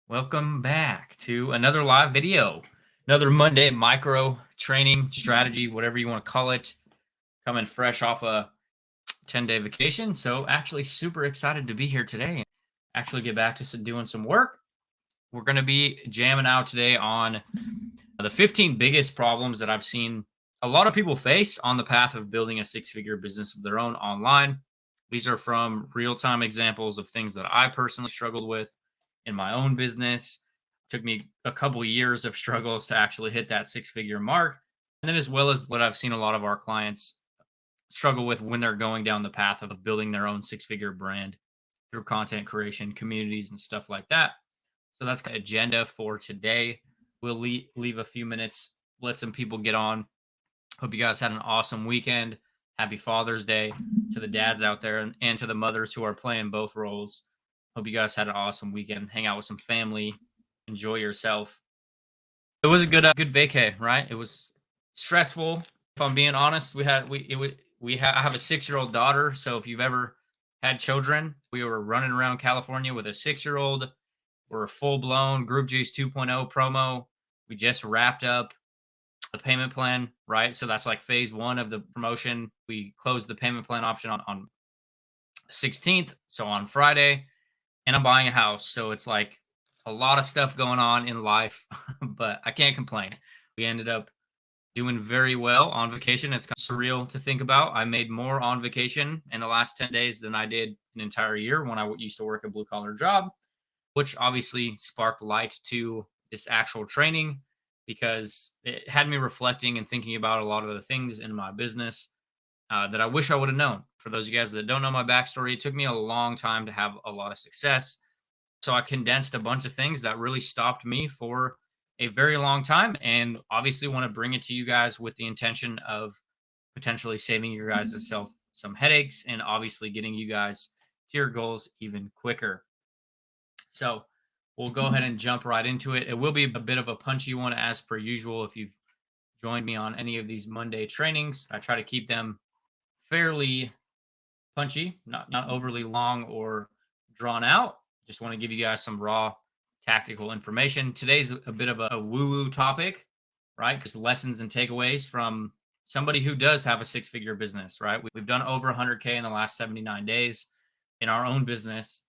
Welcome back to another live video. Another Monday micro training strategy, whatever you want to call it. Coming fresh off a 10-day vacation. So, actually, super excited to be here today and actually get back to doing some work. We're going to be jamming out today on the 15 biggest problems that I've seen a lot of people face on the path of building a six-figure business of their own online. These are from real-time examples of things that I personally struggled with in my own business. Took me a couple years of struggles to actually hit that six-figure mark. And then as well as what I've seen a lot of our clients struggle with when they're going down the path of building their own six-figure brand through content creation, communities, and stuff like that. So that's the agenda for today. We'll leave a few minutes, let some people get on. Hope you guys had an awesome weekend. Happy Father's Day to the dads out there and to the mothers who are playing both roles. Hope you guys had an awesome weekend. Hang out with some family, enjoy yourself. It was a good vacay, right? It was stressful. If I'm being honest, I have a 6-year-old daughter, so if you've ever had children, we were running around California with a 6-year-old. We're a full blown Group Juice 2.0 promo. We just wrapped up the payment plan, right? So that's like phase one of the promotion. We closed the payment plan option on 16th, so on Friday, and I'm buying a house. So it's like a lot of stuff going on in life, but I can't complain. We ended up doing very well on vacation. It's kind of surreal to think about. I made more on vacation in the last 10 days than I did an entire year when I used to work a blue collar job, which obviously sparked light to this actual training because it had me reflecting and thinking about a lot of the things in my business that I wish I would have known. For those of you guys that don't know my backstory, it took me a long time to have a lot of success. So I condensed a bunch of things that really stopped me for a very long time. And obviously want to bring it to you guys with the intention of potentially saving your guys' self some headaches and obviously getting you guys to your goals even quicker. So we'll go ahead and jump right into it. It will be a bit of a punchy one as per usual. If you've joined me on any of these Monday trainings, I try to keep them fairly punchy, not overly long or drawn out. Just want to give you guys some raw tactical information. Today's a bit of a woo-woo topic, right? Because lessons and takeaways from somebody who does have a six-figure business, right? We've done over 100K in the last 79 days in our own business.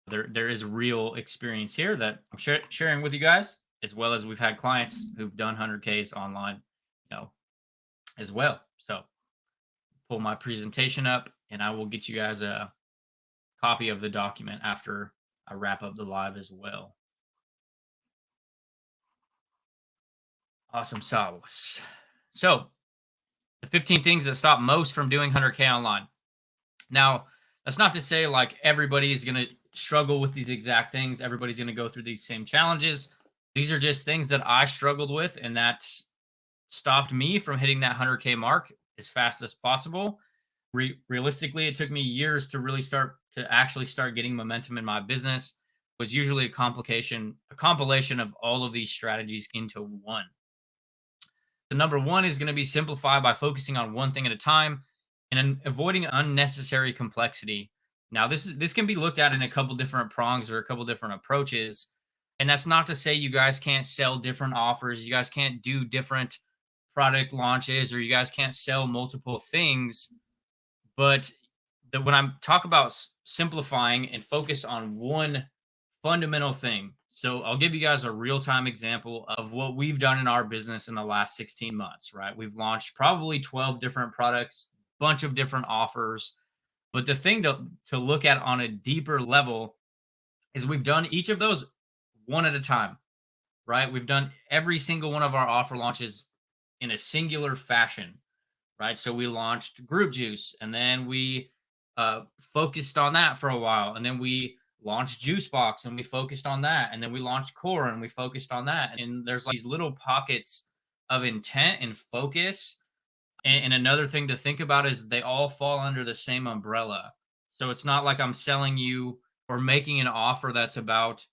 There is real experience here that I'm sharing with you guys, as well as we've had clients who've done 100Ks online, as well. So pull my presentation up and I will get you guys a copy of the document after I wrap up the live as well. Awesome sauce. So the 15 things that stop most from doing 100K online. Now, that's not to say like everybody's going to struggle with these exact things. Everybody's going to go through these same challenges. These are just things that I struggled with and that stopped me from hitting that 100K mark as fast as possible. Realistically, it took me years to really actually start getting momentum in my business. It was usually a compilation of all of these strategies into one. So number one is going to be simplify by focusing on one thing at a time and avoiding unnecessary complexity. Now, this can be looked at in a couple different prongs or a couple different approaches. And that's not to say you guys can't sell different offers, you guys can't do different product launches, or you guys can't sell multiple things. But when I'm talk about simplifying and focus on one fundamental thing. So I'll give you guys a real-time example of what we've done in our business in the last 16 months, right? We've launched probably 12 different products, bunch of different offers. But the thing to look at on a deeper level is we've done each of those one at a time, right? We've done every single one of our offer launches in a singular fashion, right? So we launched Group Juice and then we focused on that for a while. And then we launched Juicebox and we focused on that. And then we launched Core and we focused on that. And there's like these little pockets of intent and focus. And another thing to think about is they all fall under the same umbrella. So it's not like I'm selling you or making an offer that's about,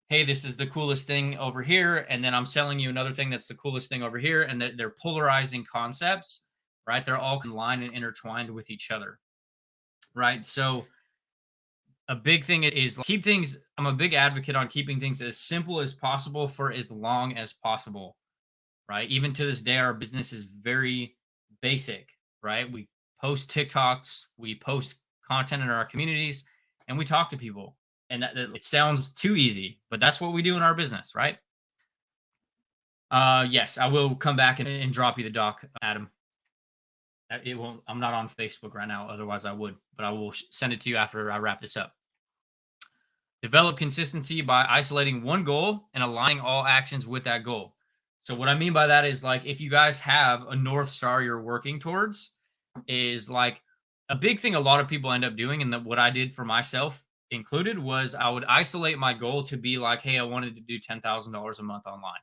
hey, this is the coolest thing over here. And then I'm selling you another thing that's the coolest thing over here. And they're polarizing concepts, right? They're all aligned and intertwined with each other, right? So A big thing is keep things, I'm a big advocate on keeping things as simple as possible for as long as possible, right? Even to this day, our business is very basic, right? We post TikToks, we post content in our communities, and we talk to people. And it sounds too easy, but that's what we do in our business, right? Yes, I will come back and drop you the doc, Adam. It won't. I'm not on Facebook right now. Otherwise, I would. But I will send it to you after I wrap this up. Develop consistency by isolating one goal and aligning all actions with that goal. So what I mean by that is like if you guys have a north star you're working towards, is like a big thing a lot of people end up doing, and that what I did for myself included was I would isolate my goal to be like, hey, I wanted to do $10,000 a month online,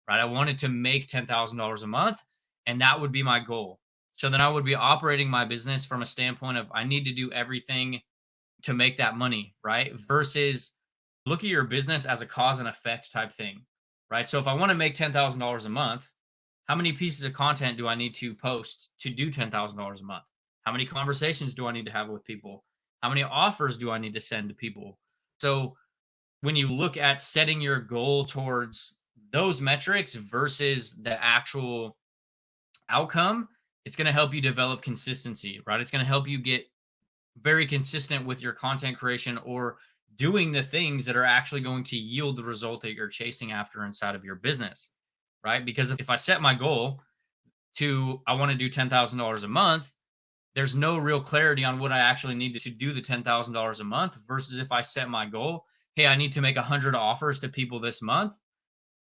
right? I wanted to make $10,000 a month, and that would be my goal. So then I would be operating my business from a standpoint of I need to do everything to make that money, right? Versus look at your business as a cause and effect type thing, right? So if I want to make $10,000 a month, how many pieces of content do I need to post to do $10,000 a month? How many conversations do I need to have with people? How many offers do I need to send to people? So when you look at setting your goal towards those metrics versus the actual outcome, it's going to help you develop consistency, right? It's going to help you get very consistent with your content creation or doing the things that are actually going to yield the result that you're chasing after inside of your business, right? Because if I set my goal to I want to do $10,000 a month, there's no real clarity on what I actually need to do the $10,000 a month versus if I set my goal, hey, I need to make 100 offers to people this month.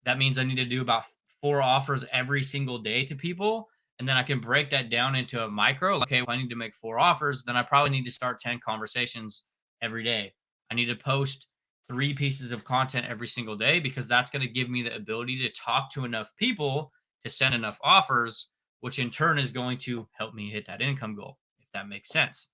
That means I need to do about 4 offers every single day to people. And then I can break that down into a micro. Like, okay, if I need to make 4 offers, then I probably need to start 10 conversations every day. I need to post 3 pieces of content every single day because that's going to give me the ability to talk to enough people to send enough offers, which in turn is going to help me hit that income goal, if that makes sense.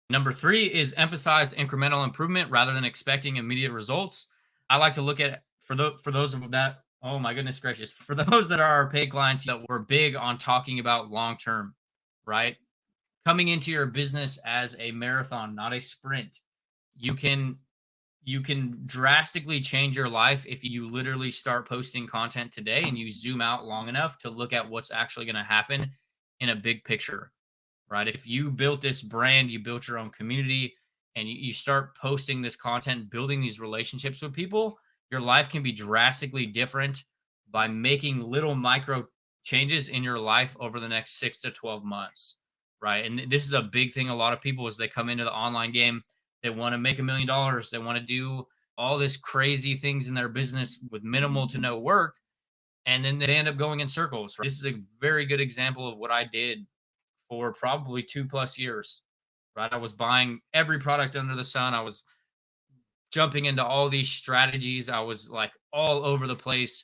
Number 3 is emphasize incremental improvement rather than expecting immediate results. I like to look at for those of that. Oh my goodness gracious! For those that are our paid clients that we're big on talking about long term, right? Coming into your business as a marathon, not a sprint. You can you can drastically change your life if you literally start posting content today and you zoom out long enough to look at what's actually going to happen in a big picture, right? If you built this brand, you built your own community, and you start posting this content, building these relationships with people, your life can be drastically different by making little micro changes in your life over the next 6 to 12 months, right? And this is a big thing. A lot of people, as they come into the online game, they want to make $1 million. They want to do all this crazy things in their business with minimal to no work. And then they end up going in circles. Right? This is a very good example of what I did for probably 2 plus years, right? I was buying every product under the sun. I was jumping into all these strategies. I was like all over the place.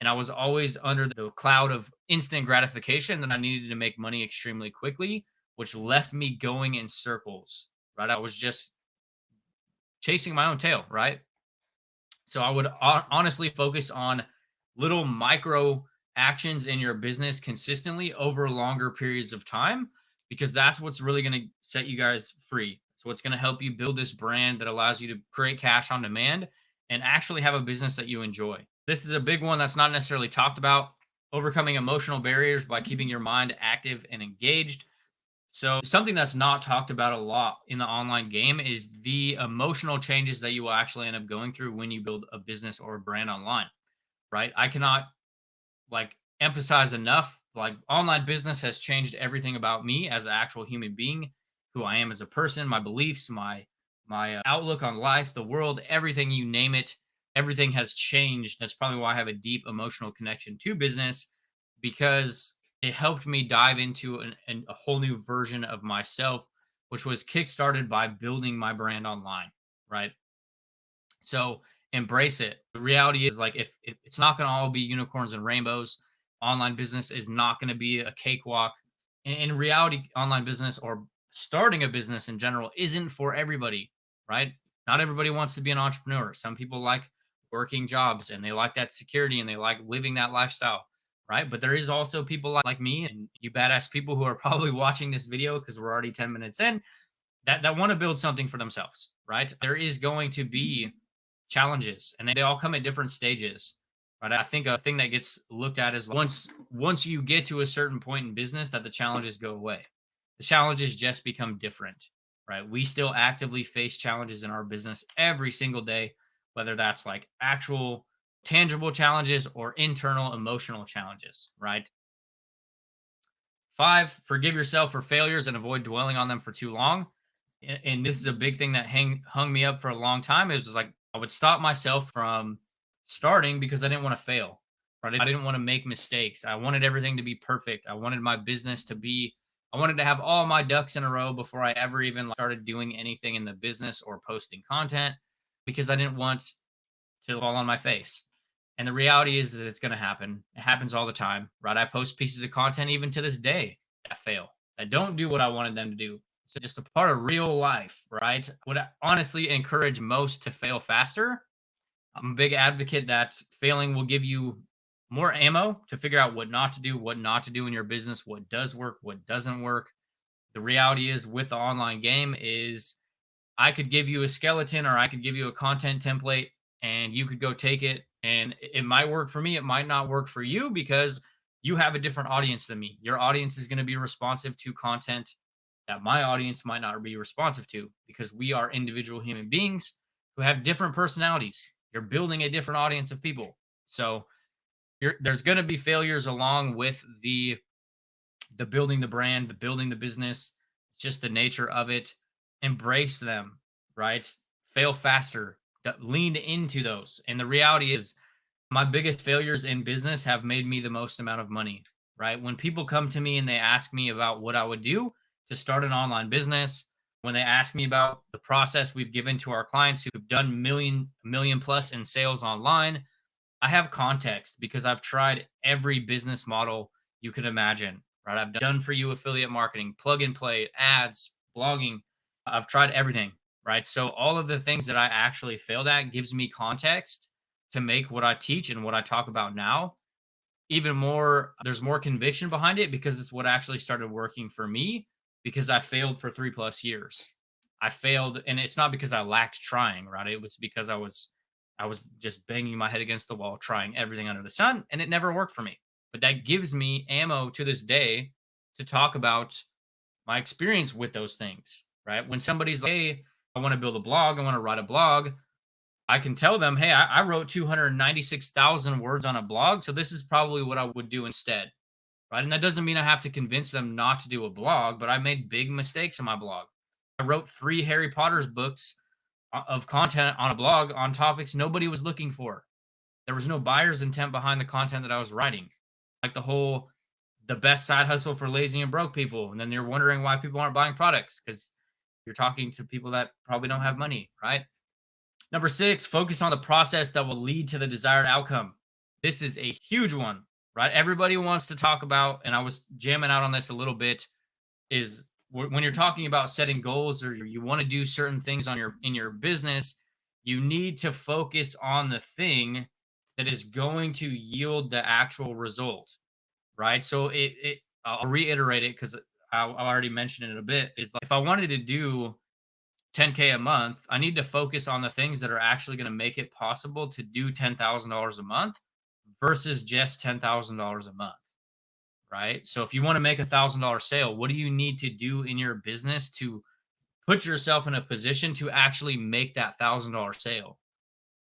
And I was always under the cloud of instant gratification that I needed to make money extremely quickly, which left me going in circles, right? I was just chasing my own tail, right? So I would honestly focus on little micro actions in your business consistently over longer periods of time because that's what's really going to set you guys free. So what's going to help you build this brand that allows you to create cash on demand and actually have a business that you enjoy. This is a big one that's not necessarily talked about. Overcoming emotional barriers by keeping your mind active and engaged. So, something that's not talked about a lot in the online game is the emotional changes that you will actually end up going through when you build a business or a brand online, right? I cannot like emphasize enough like online business has changed everything about me as an actual human being, who I am as a person, my beliefs, my outlook on life, the world, everything you name it, everything has changed. That's probably why I have a deep emotional connection to business because it helped me dive into a whole new version of myself, which was kickstarted by building my brand online, right? So embrace it. The reality is like if it's not going to all be unicorns and rainbows, online business is not going to be a cakewalk. In reality, online business or starting a business in general isn't for everybody, right? Not everybody wants to be an entrepreneur. Some people like working jobs and they like that security and they like living that lifestyle, right? But there is also people like me and you badass people who are probably watching this video because we're already 10 minutes in that want to build something for themselves, right? There is going to be challenges, and they all come at different stages. Right. I think a thing that gets looked at is once you get to a certain point in business that the challenges go away. The challenges just become different, right? We still actively face challenges in our business every single day, whether that's like actual tangible challenges or internal emotional challenges, right? 5, forgive yourself for failures and avoid dwelling on them for too long. And this is a big thing that hung me up for a long time. It was just like I would stop myself from starting because I didn't want to fail. Right? I didn't want to make mistakes. I wanted everything to be perfect. I wanted my business to be I wanted to have all my ducks in a row before I ever even started doing anything in the business or posting content because I didn't want to fall on my face. And the reality is that it's going to happen. It happens all the time, right? I post pieces of content even to this day that fail, that don't do what I wanted them to do. It's just a part of real life, right? Would I honestly encourage most to fail faster. I'm a big advocate that failing will give you more ammo to figure out what not to do in your business, what does work, what doesn't work. The reality is with the online game is I could give you a skeleton or I could give you a content template and you could go take it and it might work for me. It might not work for you because you have a different audience than me. Your audience is going to be responsive to content that my audience might not be responsive to because we are individual human beings who have different personalities. You're building a different audience of people. So there's going to be failures along with the building the brand, the building the business. It's just the nature of it. Embrace them, right? Fail faster. Lean into those. And the reality is, my biggest failures in business have made me the most amount of money, right? When people come to me and they ask me about what I would do to start an online business, when they ask me about the process we've given to our clients who've done million plus in sales online, I have context because I've tried every business model you could imagine, right? I've done for you affiliate marketing, plug and play, ads, blogging. I've tried everything, right? So all of the things that I actually failed at gives me context to make what I teach and what I talk about now even more. There's more conviction behind it because it's what actually started working for me because I failed for 3+ years. I failed, and it's not because I lacked trying, right? It was because I was just banging my head against the wall, trying everything under the sun, and it never worked for me. But that gives me ammo to this day to talk about my experience with those things, right? When somebody's like, hey, I want to build a blog, I want to write a blog, I can tell them, hey, I wrote 296,000 words on a blog. So this is probably what I would do instead, right? And that doesn't mean I have to convince them not to do a blog, but I made big mistakes in my blog. I wrote 3 Harry Potter's books of content on a blog on topics nobody was looking for. There was no buyer's intent behind the content that I was writing. Like the best side hustle for lazy and broke people. And then you're wondering why people aren't buying products because you're talking to people that probably don't have money, right? Number 6, focus on the process that will lead to the desired outcome. This is a huge one, right? Everybody wants to talk about, and I was jamming out on this a little bit, is when you're talking about setting goals or you want to do certain things in your business, you need to focus on the thing that is going to yield the actual result, right? So I'll reiterate it because I already mentioned it a bit. Is like if I wanted to do 10K a month, I need to focus on the things that are actually going to make it possible to do $10,000 a month versus just $10,000 a month, right? So if you want to make $1,000 sale, what do you need to do in your business to put yourself in a position to actually make that $1,000 sale,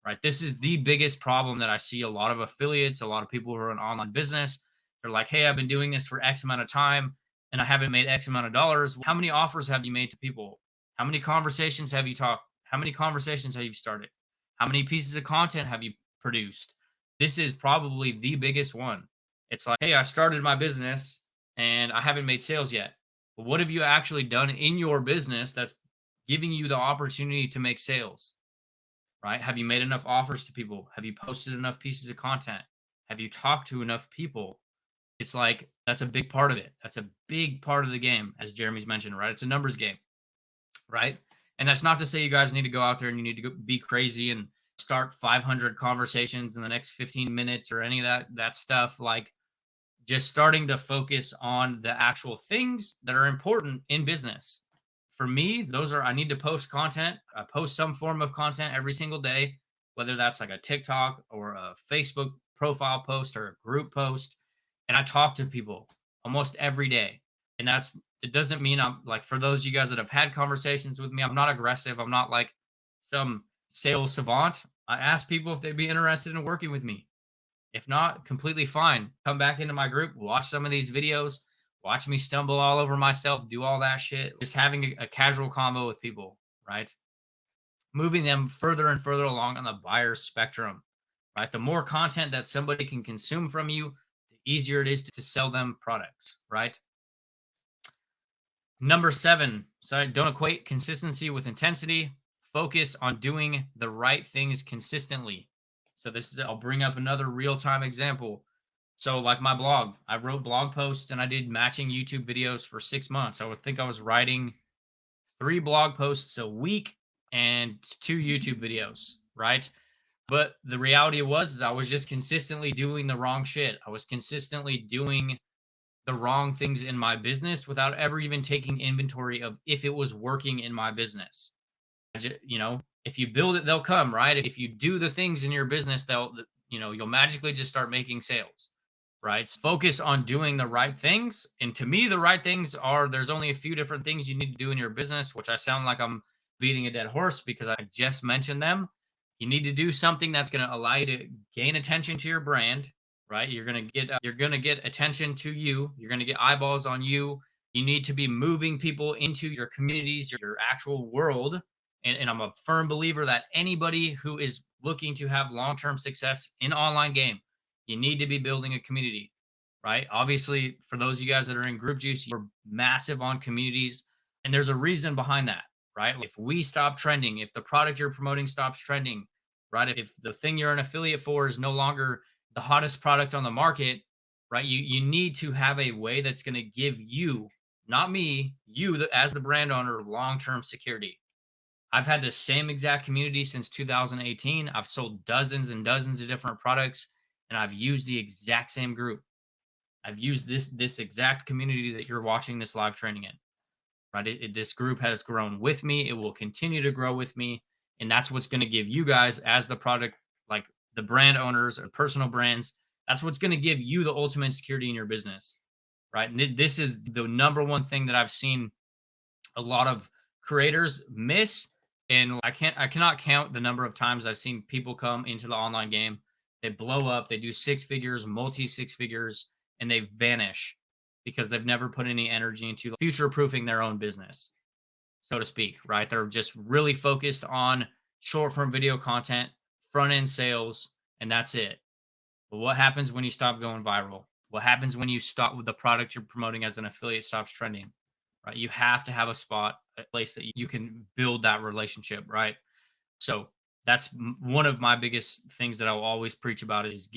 right? This is the biggest problem that I see a lot of affiliates, a lot of people who are in online business. They're like, hey, I've been doing this for X amount of time and I haven't made X amount of dollars. How many offers have you made to people? How many conversations have you talked? How many conversations have you started? How many pieces of content have you produced? This is probably the biggest one. It's like, hey, I started my business and I haven't made sales yet. But what have you actually done in your business that's giving you the opportunity to make sales? Right? Have you made enough offers to people? Have you posted enough pieces of content? Have you talked to enough people? It's like that's a big part of it. That's a big part of the game, as Jeremy's mentioned, right? It's a numbers game, right? And that's not to say you guys need to go out there and you need to be crazy and start 500 conversations in the next 15 minutes or any of that stuff. Like just starting to focus on the actual things that are important in business. for me, those are, I need to post content. I post some form of content every single day, whether that's like a TikTok or a Facebook profile post or a group post. And I talk to people almost every day. And it doesn't mean I'm like, for those of you guys that have had conversations with me, I'm not aggressive. I'm not like some sales savant. I ask people if they'd be interested in working with me. If not, completely fine. Come back into my group, watch some of these videos, watch me stumble all over myself, do all that shit. Just having a casual convo with people, right? Moving them further and further along on the buyer spectrum, right? The more content that somebody can consume from you, the easier it is to sell them products, right? Number 7, so don't equate consistency with intensity. Focus on doing the right things consistently. So I'll bring up another real-time example. So like my blog, I wrote blog posts and I did matching YouTube videos for 6 months. I would think I was writing 3 blog posts a week and 2 YouTube videos, right? But the reality is I was just consistently doing the wrong shit. I was consistently doing the wrong things in my business without ever even taking inventory of if it was working in my business. If you build it, they'll come, right? If you do the things in your business, you'll magically just start making sales, right? So focus on doing the right things. And to me, the right things are, there's only a few different things you need to do in your business, which I sound like I'm beating a dead horse because I just mentioned them. You need to do something that's going to allow you to gain attention to your brand, right? You're going to get attention to you. You're going to get eyeballs on you. You need to be moving people into your communities, your actual world. And I'm a firm believer that anybody who is looking to have long-term success in online game, you need to be building a community, right? Obviously, for those of you guys that are in Group Juice, you're massive on communities, and there's a reason behind that, right? If we stop trending, if the product you're promoting stops trending, right? If the thing you're an affiliate for is no longer the hottest product on the market, right? You need to have a way that's going to give you, not me, as the brand owner, long-term security. I've had the same exact community since 2018. I've sold dozens and dozens of different products, and I've used the exact same group. I've used this exact community that you're watching this live training in, right? This group has grown with me. It will continue to grow with me, and that's what's going to give you guys, as the product, like the brand owners or personal brands, that's what's going to give you the ultimate security in your business, right? And this is the number one thing that I've seen a lot of creators miss. And I cannot count the number of times I've seen people come into the online game, they blow up, they do 6 figures, multi 6 figures, and they vanish because they've never put any energy into future proofing their own business, so to speak, right? They're just really focused on short form video content, front end sales, and that's it. But what happens when you stop going viral? What happens when you stop with the product you're promoting as an affiliate stops trending? Right? You have to have a place that you can build that relationship, right? So that's one of my biggest things that I'll always preach about is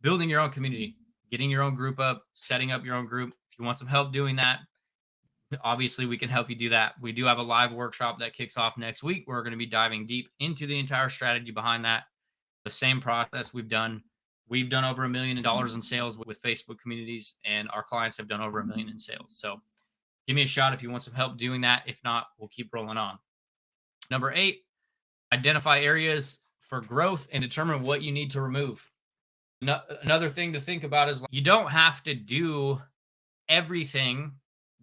building your own community, getting your own group up, setting up your own group. If you want some help doing that, obviously we can help you do that. We do have a live workshop that kicks off next week. We're going to be diving deep into the entire strategy behind that. The same process we've done. We've done over $1 million in sales with Facebook communities, and our clients have done over $1 million in sales. So give me a shot if you want some help doing that. If not, we'll keep rolling on. Number 8, identify areas for growth and determine what you need to remove. Another thing to think about is you don't have to do everything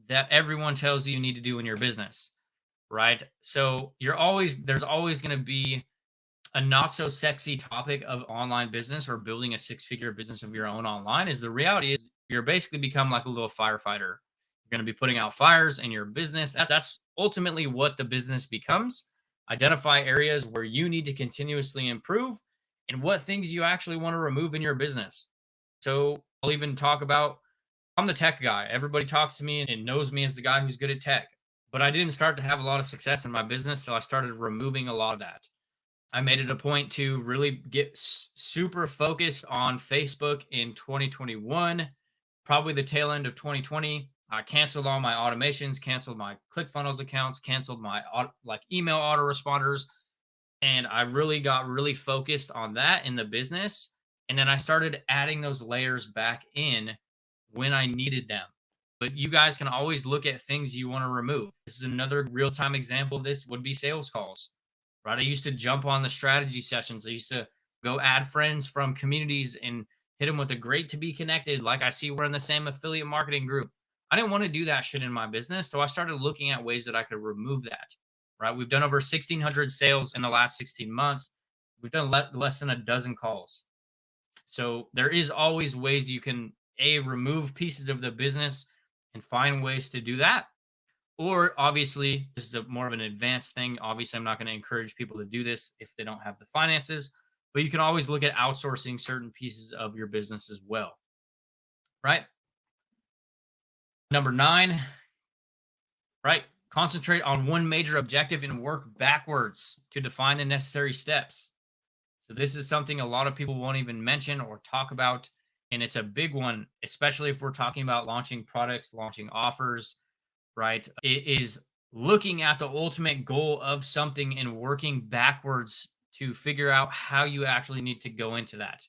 that everyone tells you need to do in your business, right? So there's always going to be a not so sexy topic of online business or building a 6-figure business of your own online. Is the reality is you're basically become like a little firefighter. You're going to be putting out fires in your business. That's ultimately what the business becomes. Identify areas where you need to continuously improve and what things you actually want to remove in your business. So I'll even talk about, I'm the tech guy. Everybody talks to me and knows me as the guy who's good at tech. But I didn't start to have a lot of success in my business till I started removing a lot of that. I made it a point to really get super focused on Facebook in 2021, probably the tail end of 2020. I canceled all my automations, canceled my ClickFunnels accounts, canceled my email autoresponders, and I really got really focused on that in the business. And then I started adding those layers back in when I needed them. But you guys can always look at things you want to remove. This is another real-time example of this would be sales calls, right? I used to jump on the strategy sessions. I used to go add friends from communities and hit them with a great to be connected. Like I see we're in the same affiliate marketing group. I didn't want to do that shit in my business. So I started looking at ways that I could remove that, right? We've done over 1,600 sales in the last 16 months. We've done less than a dozen calls. So there is always ways you can remove pieces of the business and find ways to do that. Or obviously, this is more of an advanced thing. Obviously, I'm not going to encourage people to do this if they don't have the finances, but you can always look at outsourcing certain pieces of your business as well. Right? Number 9, right? Concentrate on one major objective and work backwards to define the necessary steps. So this is something a lot of people won't even mention or talk about. And it's a big one, especially if we're talking about launching products, launching offers, right? It is looking at the ultimate goal of something and working backwards to figure out how you actually need to go into that.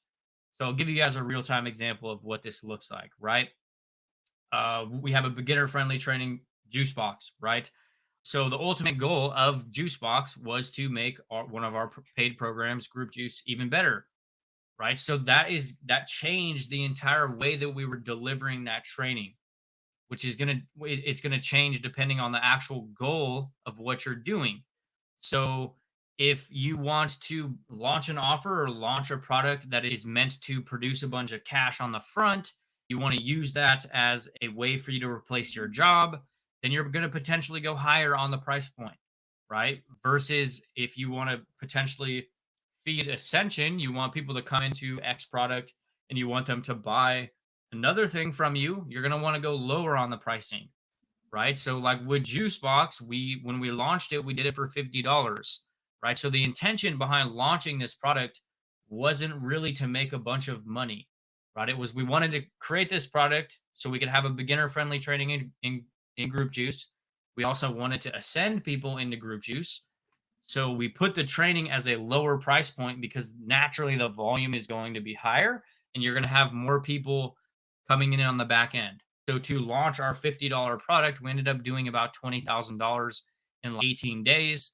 So I'll give you guys a real-time example of what this looks like, right? We have a beginner-friendly training juice box, right? So the ultimate goal of Juicebox was to make one of our paid programs, Group Juice, even better, right? So that changed the entire way that we were delivering that training, which is it's gonna change depending on the actual goal of what you're doing. So if you want to launch an offer or launch a product that is meant to produce a bunch of cash on the front, you want to use that as a way for you to replace your job, then you're going to potentially go higher on the price point, right? Versus if you want to potentially feed Ascension, you want people to come into X product and you want them to buy another thing from you, you're going to want to go lower on the pricing, right? So like with Juicebox, when we launched it, we did it for $50, right? So the intention behind launching this product wasn't really to make a bunch of money, right? It was we wanted to create this product so we could have a beginner friendly training in Group Juice. We also wanted to ascend people into Group Juice. So we put the training as a lower price point because naturally the volume is going to be higher and you're going to have more people coming in on the back end. So to launch our $50 product, we ended up doing about $20,000 in 18 days.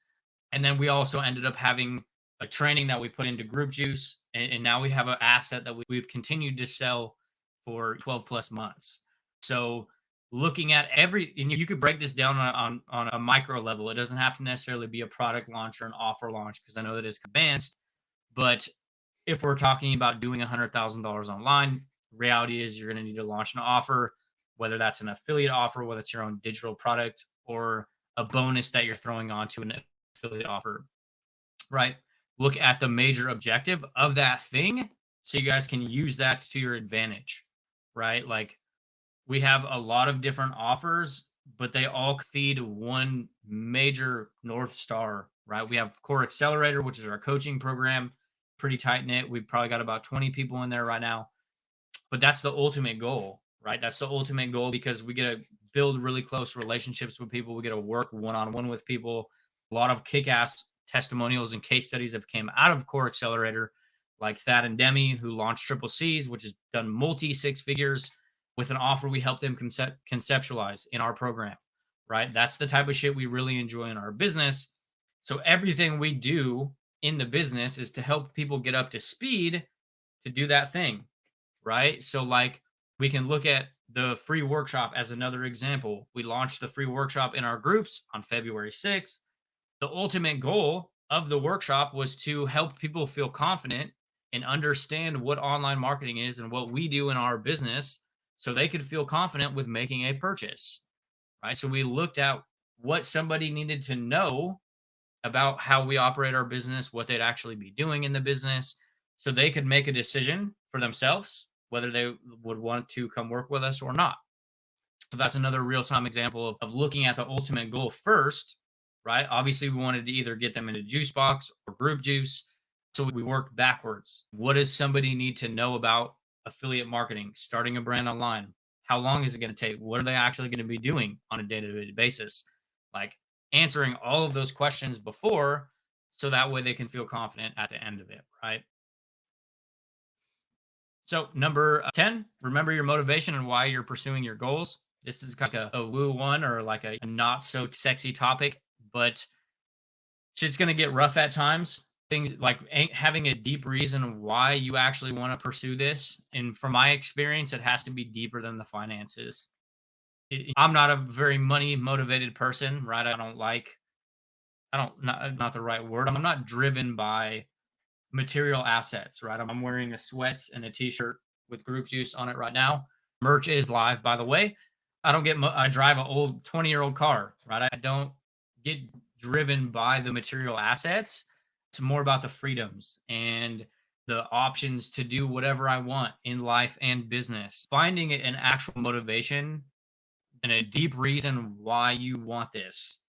And then we also ended up having a training that we put into Group Juice. And now we have an asset that we've continued to sell for 12 plus months. So looking at and you could break this down on a micro level. It doesn't have to necessarily be a product launch or an offer launch because I know that it's advanced. But if we're talking about doing $100,000 online, reality is you're going to need to launch an offer, whether that's an affiliate offer, whether it's your own digital product or a bonus that you're throwing onto an affiliate offer, right? Look at the major objective of that thing so you guys can use that to your advantage, right? Like we have a lot of different offers, but they all feed one major North Star, right? We have Core Accelerator, which is our coaching program, pretty tight knit. We've probably got about 20 people in there right now. But that's the ultimate goal, right? That's the ultimate goal because we get to build really close relationships with people. We get to work one-on-one with people. A lot of kick-ass testimonials and case studies have came out of Core Accelerator, like Thad and Demi, who launched Triple C's, which has done multi six figures with an offer we help them conceptualize in our program, right? That's the type of shit we really enjoy in our business. So everything we do in the business is to help people get up to speed to do that thing, right? So like we can look at the free workshop as another example. We launched the free workshop in our groups on February 6th. The ultimate goal of the workshop was to help people feel confident and understand what online marketing is and what we do in our business so they could feel confident with making a purchase, right? So we looked at what somebody needed to know about how we operate our business, what they'd actually be doing in the business, so they could make a decision for themselves whether they would want to come work with us or not. So that's another real-time example of looking at the ultimate goal first, right? Obviously, we wanted to either get them into Juicebox or Group Juice. So we worked backwards. What does somebody need to know about affiliate marketing, starting a brand online? How long is it going to take? What are they actually going to be doing on a day-to-day basis? Like answering all of those questions before, so that way they can feel confident at the end of it, right? So number 10, remember your motivation and why you're pursuing your goals. This is like a woo one or like a not so sexy topic, but shit's gonna get rough at times. Things like having a deep reason why you actually want to pursue this. And from my experience, it has to be deeper than the finances. I'm not a very money motivated person, right? I don't, not the right word. I'm not driven by material assets, right? I'm wearing a sweats and a t-shirt with Group Juice on it right now. Merch is live, by the way. I don't get, I drive an old 20-year-old car, right? I don't get driven by the material assets. It's more about the freedoms and the options to do whatever I want in life and business. Finding an actual motivation and a deep reason why you want this.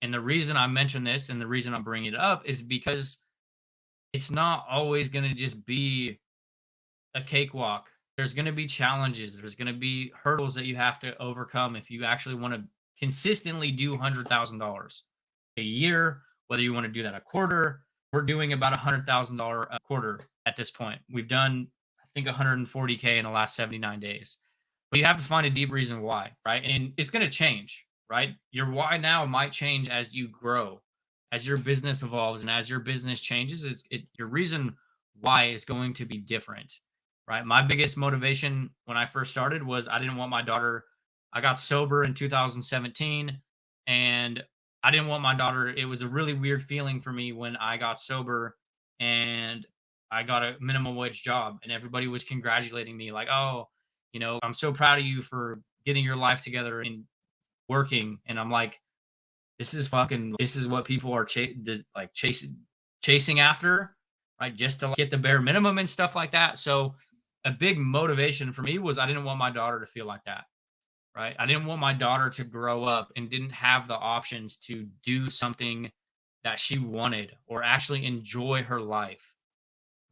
And the reason I mention this and the reason I'm bringing it up is because it's not always going to just be a cakewalk. There's going to be challenges. There's going to be hurdles that you have to overcome if you actually want to consistently do $100,000 a year, whether you want to do that a quarter. We're doing about $100,000 a quarter at this point. We've done, I think, 140K in the last 79 days. But you have to find a deep reason why, right? And it's going to change, right? Your why now might change as you grow, as your business evolves, and as your business changes. Your reason why is going to be different, right? My biggest motivation when I first started was I didn't want my daughter. I got sober in 2017, and I didn't want my daughter. It was a really weird feeling for me when I got sober and I got a minimum wage job, and everybody was congratulating me, like, "Oh, I'm so proud of you for getting your life together and working." And I'm like, this is what people are chasing after, right? Just to get the bare minimum and stuff like that. So a big motivation for me was I didn't want my daughter to feel like that, right? I didn't want my daughter to grow up and didn't have the options to do something that she wanted or actually enjoy her life,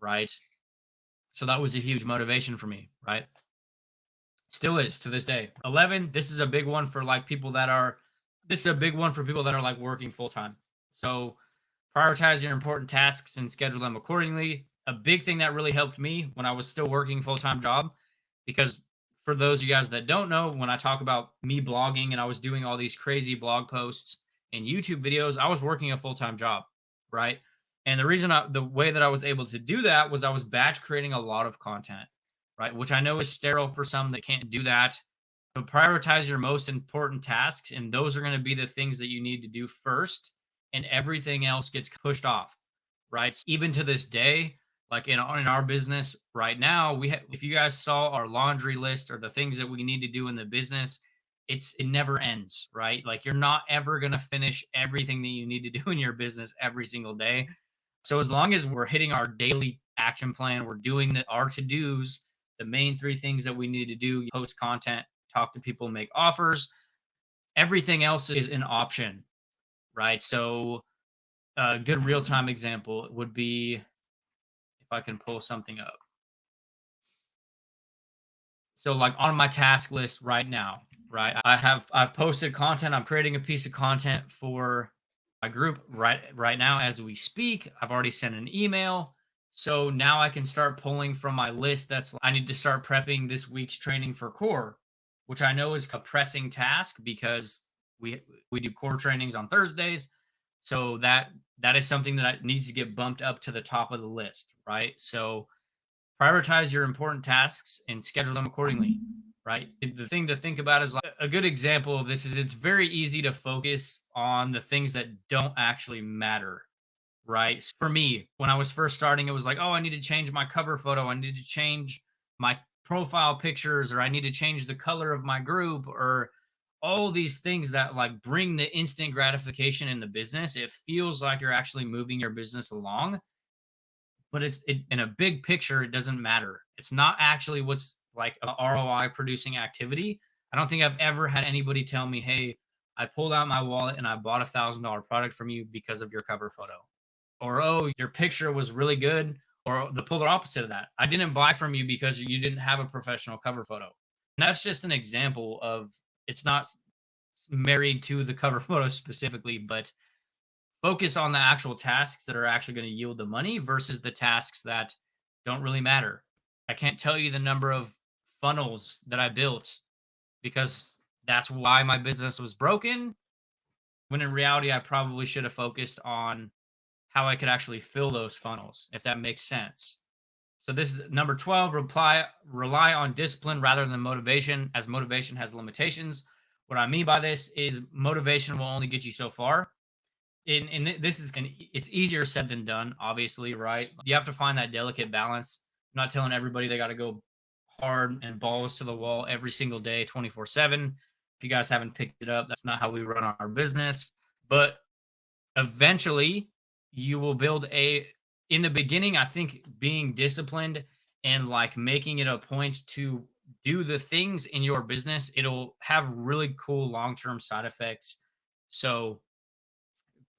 right? So that was a huge motivation for me, right? Still is to this day. 11, this is a big one for like people that are this is a big one for people that are like working full time. So prioritize your important tasks and schedule them accordingly. A big thing that really helped me when I was still working full-time job, because for those of you guys that don't know, when I talk about me blogging and I was doing all these crazy blog posts and YouTube videos, I was working a full-time job, right? And the way that I was able to do that was I was batch creating a lot of content, right? Which I know is sterile for some that can't do that. But prioritize your most important tasks, and those are going to be the things that you need to do first, and everything else gets pushed off, right? Even to this day, like in our business right now, if you guys saw our laundry list or the things that we need to do in the business, it never ends, right? Like you're not ever going to finish everything that you need to do in your business every single day. So as long as we're hitting our daily action plan, we're doing our to-dos, the main three things that we need to do: post content, talk to people, make offers. Everything else is an option, right? So a good real-time example would be, if I can pull something up. So like on my task list right now, right? I've posted content. I'm creating a piece of content for my group right now as we speak. I've already sent an email. So now I can start pulling from my list. I need to start prepping this week's training for core, which I know is a pressing task because we do core trainings on Thursdays. So that is something that needs to get bumped up to the top of the list, right? So prioritize your important tasks and schedule them accordingly, right? The thing to think about is, like, a good example of this is it's very easy to focus on the things that don't actually matter, right? For me, when I was first starting, it was like, oh, I need to change my cover photo. I need to change my profile pictures, or I need to change the color of my group, or all these things that like bring the instant gratification in the business. It feels like you're actually moving your business along, but in a big picture, it doesn't matter. It's not actually what's like a ROI producing activity. I don't think I've ever had anybody tell me, hey, I pulled out my wallet and I bought $1,000 product from you because of your cover photo. Or, oh, your picture was really good. Or the polar opposite of that, I didn't buy from you because you didn't have a professional cover photo. And that's just an example of, it's not married to the cover photo specifically, but focus on the actual tasks that are actually going to yield the money versus the tasks that don't really matter. I can't tell you the number of funnels that I built because That's why my business was broken. When in reality, I probably should have focused on how I could actually fill those funnels, if that makes sense. So this is number 12, rely on discipline rather than motivation, as motivation has limitations. What I mean by this is motivation will only get you so far. This is it's easier said than done, obviously, right? You have to find that delicate balance. I'm not telling everybody they got to go hard and balls to the wall every single day, 24/7. If you guys haven't picked it up, that's not how we run our business. But eventually you will build a in the beginning, I think being disciplined and like making it a point to do the things in your business, it'll have really cool long-term side effects. So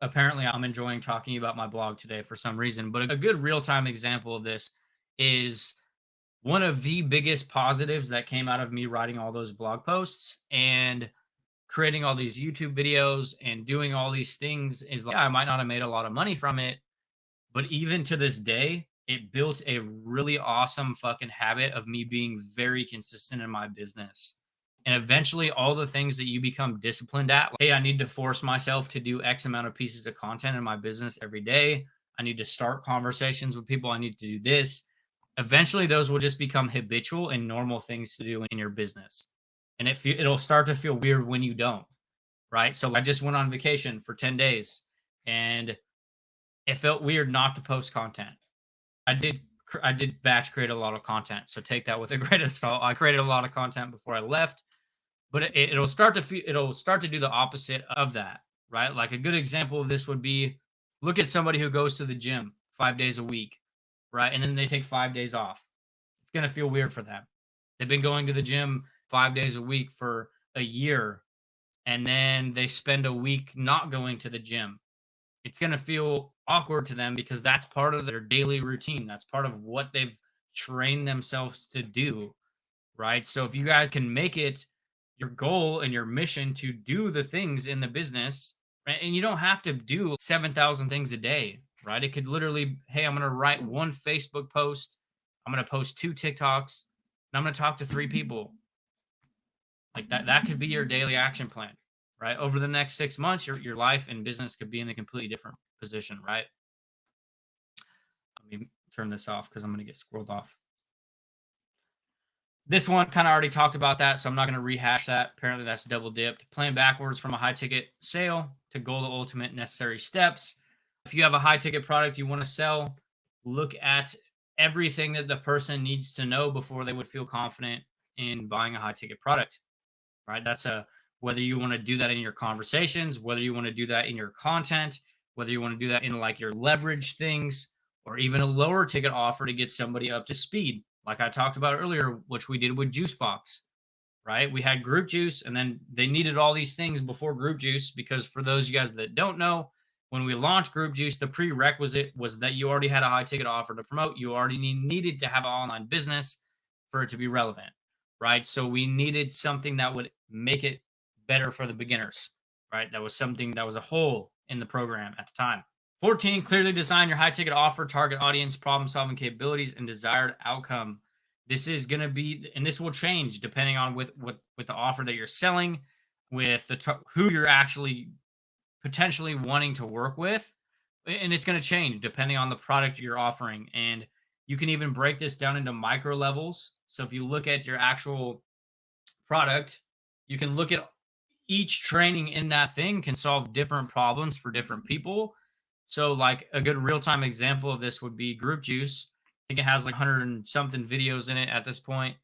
apparently I'm enjoying talking about my blog today for some reason, but a good real-time example of this is one of the biggest positives that came out of me writing all those blog posts and creating all these YouTube videos and doing all these things is like, yeah, I might not have made a lot of money from it, but even to this day, it built a really awesome fucking habit of me being very consistent in my business. And eventually, all the things that you become disciplined at, like, hey, I need to force myself to do X amount of pieces of content in my business every day. I need to start conversations with people. I need to do this. Eventually, those will just become habitual and normal things to do in your business. And it'll start to feel weird when you don't, right? So I just went on vacation for 10 days and it felt weird not to post content. I did batch create a lot of content, so take that with a grain of salt. I created a lot of content before I left, but it'll start to do the opposite of that, right? Like a good example of this would be look at somebody who goes to the gym 5 days a week, right? And then they take 5 days off. It's gonna feel weird for them. They've been going to the gym 5 days a week for a year, and then they spend a week not going to the gym. It's going to feel awkward to them because that's part of their daily routine. That's part of what they've trained themselves to do, right? So if you guys can make it your goal and your mission to do the things in the business, right? And you don't have to do 7,000 things a day, right? It could literally, hey, I'm going to write one Facebook post, I'm going to post two TikToks, and I'm going to talk to three people. Like that could be your daily action plan, right? Over the next 6 months, your life and business could be in a completely different position, right? Let me turn this off because I'm going to get squirreled off. This one kind of already talked about that, so I'm not going to rehash that. Apparently, that's double dipped. Playing backwards from a high ticket sale to goal the ultimate necessary steps. If you have a high ticket product you want to sell, look at everything that the person needs to know before they would feel confident in buying a high ticket product, right? That's a whether you want to do that in your conversations, whether you want to do that in your content, whether you want to do that in like your leverage things, or even a lower ticket offer to get somebody up to speed, like I talked about earlier, which we did with Juicebox, right? We had Group Juice, and then they needed all these things before Group Juice because for those of you guys that don't know, when we launched Group Juice, the prerequisite was that you already had a high ticket offer to promote. You already needed to have an online business for it to be relevant, right? So we needed something that would make it better for the beginners, right? That was something that was a hole in the program at the time. 14, clearly design your high ticket offer, target audience, problem solving capabilities, and desired outcome. This is going to be, and this will change depending on with the offer that you're selling, with who you're actually potentially wanting to work with, and it's going to change depending on the product you're offering. And you can even break this down into micro levels. So if you look at your actual product, you can look at each training in that thing can solve different problems for different people. So, like a good real time example of this would be Group Juice. I think it has like 100 and something videos in it at this point.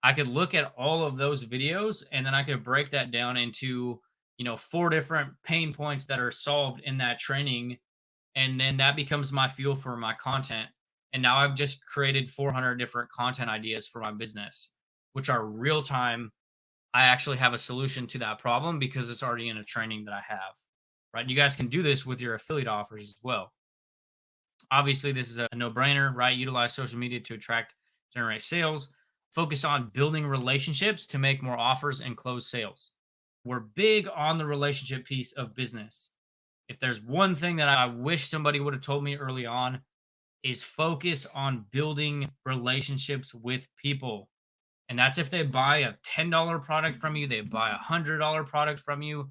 I could look at all of those videos and then I could break that down into, 4 different pain points that are solved in that training. And then that becomes my fuel for my content. And now I've just created 400 different content ideas for my business, which are real time. I actually have a solution to that problem because it's already in a training that I have, right? You guys can do this with your affiliate offers as well. Obviously, this is a no brainer, right? Utilize social media to attract, generate sales, focus on building relationships to make more offers and close sales. We're big on the relationship piece of business. If there's one thing that I wish somebody would have told me early on is focus on building relationships with people. And that's if they buy a $10 product from you, they buy $100 product from you,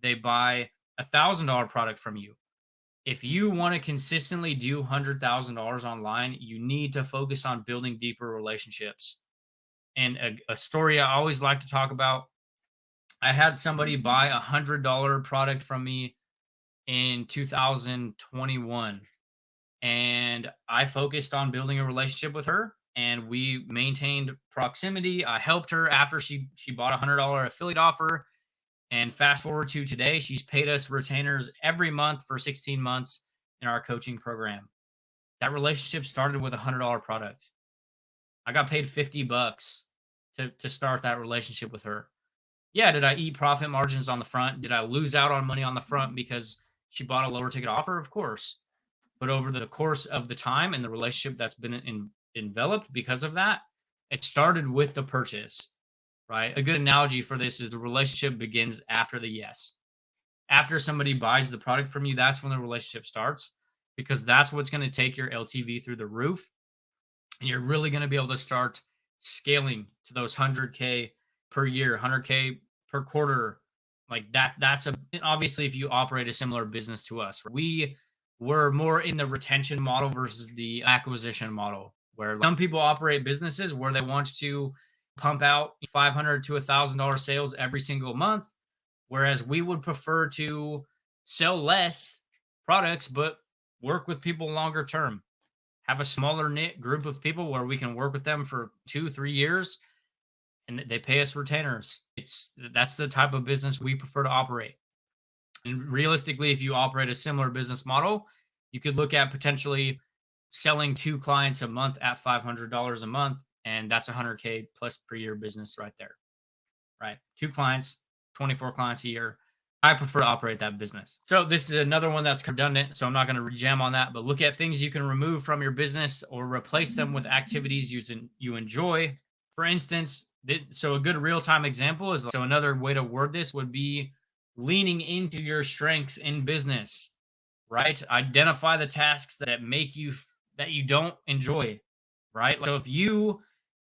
they buy $1,000 product from you. If you want to consistently do $100,000 online, you need to focus on building deeper relationships. And a story I always like to talk about, I had somebody buy $100 product from me in 2021, and I focused on building a relationship with her, and we maintained proximity. I helped her after she bought a $100 affiliate offer, and fast forward to today, she's paid us retainers every month for 16 months in our coaching program. That relationship started with a $100 product. I got paid $50 to start that relationship with her. Yeah, did I eat profit margins on the front? Did I lose out on money on the front because she bought a lower ticket offer? Of course. But over the course of the time and the relationship that's been enveloped because of that, it started with the purchase, right? A good analogy for this is the relationship begins after the yes. After somebody buys the product from you, that's when the relationship starts, because that's what's going to take your LTV through the roof. And you're really going to be able to start scaling to those 100K per year, 100K per quarter. Like that's obviously if you operate a similar business to us. We were more in the retention model versus the acquisition model, where some people operate businesses where they want to pump out $500 to $1,000 sales every single month, whereas we would prefer to sell less products but work with people longer term, have a smaller knit group of people where we can work with them for 2-3 years and they pay us retainers. That's the type of business we prefer to operate. And realistically, if you operate a similar business model, you could look at potentially selling 2 clients a month at $500 a month, and that's 100K plus per year business right there. Right? 2 clients, 24 clients a year. I prefer to operate that business. So this is another one that's redundant, so I'm not going to rejam on that, but look at things you can remove from your business or replace them with activities you enjoy. For instance, so a good real-time example is, so another way to word this would be leaning into your strengths in business, right? Identify the tasks that you don't enjoy, right? So if you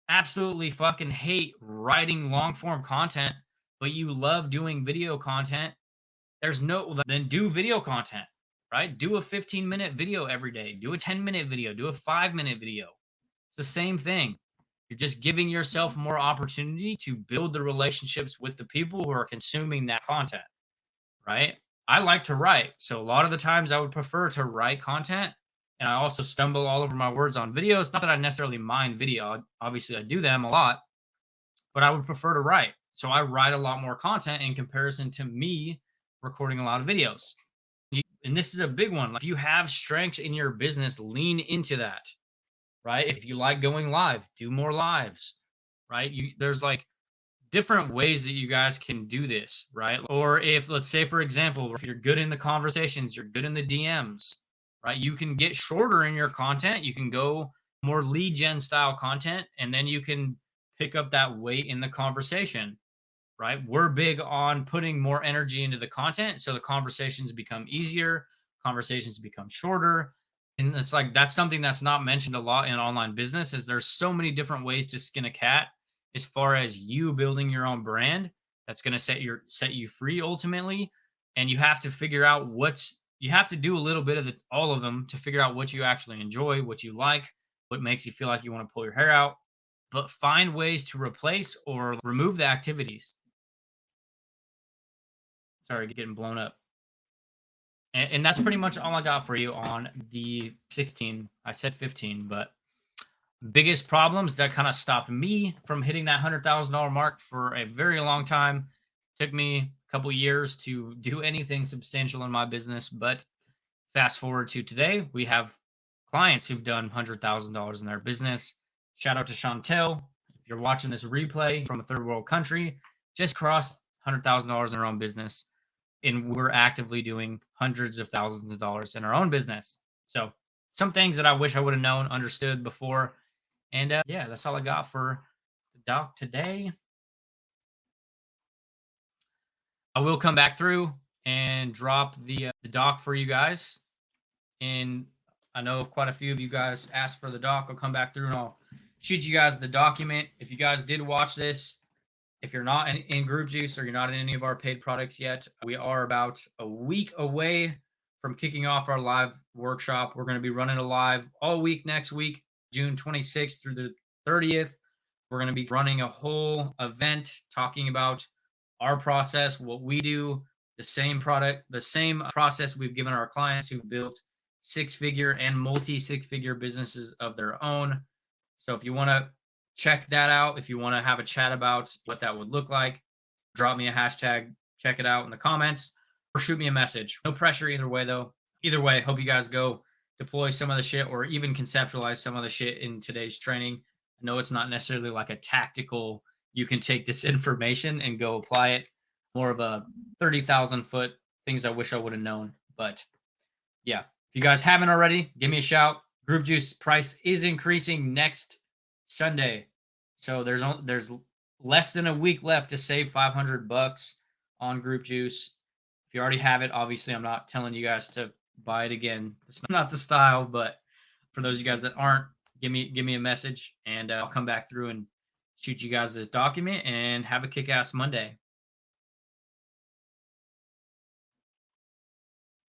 absolutely fucking hate writing long form content, but you love doing video content, then do video content, right? Do a 15-minute video every day, do a 10-minute video, do a 5-minute video. It's the same thing. You're just giving yourself more opportunity to build the relationships with the people who are consuming that content, right? I like to write. So a lot of the times I would prefer to write content. And I also stumble all over my words on videos. Not that I necessarily mind video. Obviously, I do them a lot, but I would prefer to write. So I write a lot more content in comparison to me recording a lot of videos. And this is a big one. Like, if you have strengths in your business, lean into that, right? If you like going live, do more lives, right? There's like different ways that you guys can do this, right? Or if, let's say, for example, if you're good in the conversations, you're good in the DMs, right? You can get shorter in your content. You can go more lead gen style content, and then you can pick up that weight in the conversation, right? We're big on putting more energy into the content, so the conversations become easier, conversations become shorter. And it's like, that's something that's not mentioned a lot in online business, is there's so many different ways to skin a cat as far as you building your own brand that's going to set you free ultimately. And you have to figure out you have to do a little bit of all of them to figure out what you actually enjoy, what you like, what makes you feel like you want to pull your hair out, but find ways to replace or remove the activities. Sorry, getting blown up. And that's pretty much all I got for you on the 16. I said 15, but biggest problems that kind of stopped me from hitting that $100,000 mark for a very long time. Took me a couple years to do anything substantial in my business, but fast forward to today, we have clients who've done $100,000 in their business. Shout out to Chantel. If you're watching this replay from a third world country, just crossed $100,000 in her own business. And we're actively doing hundreds of thousands of dollars in our own business. So some things that I wish I would have known, understood before. And yeah, that's all I got for the doc today. I will come back through and drop the doc for you guys. And I know quite a few of you guys asked for the doc. I'll come back through and I'll shoot you guys the document. If you guys did watch this, if you're not in Group Juice or you're not in any of our paid products yet, we are about a week away from kicking off our live workshop. We're going to be running a live all week next week, June 26th through the 30th. We're going to be running a whole event talking about our process, what we do, the same product, the same process we've given our clients who built six-figure and multi-six-figure businesses of their own. So if you want to check that out, if you want to have a chat about what that would look like, drop me a hashtag, check it out in the comments, or shoot me a message. No pressure either way, though. Either way, hope you guys go deploy some of the shit or even conceptualize some of the shit in today's training. I know it's not necessarily like a tactical, you can take this information and go apply it, more of a 30,000 foot things I wish I would have known. But yeah, if you guys haven't already, give me a shout. Group Juice price is increasing next Sunday. So there's less than a week left to save $500 on Group Juice. If you already have it, obviously I'm not telling you guys to buy it again. It's not the style, but for those of you guys that aren't, give me a message and I'll come back through and shoot you guys this document and have a kick-ass Monday.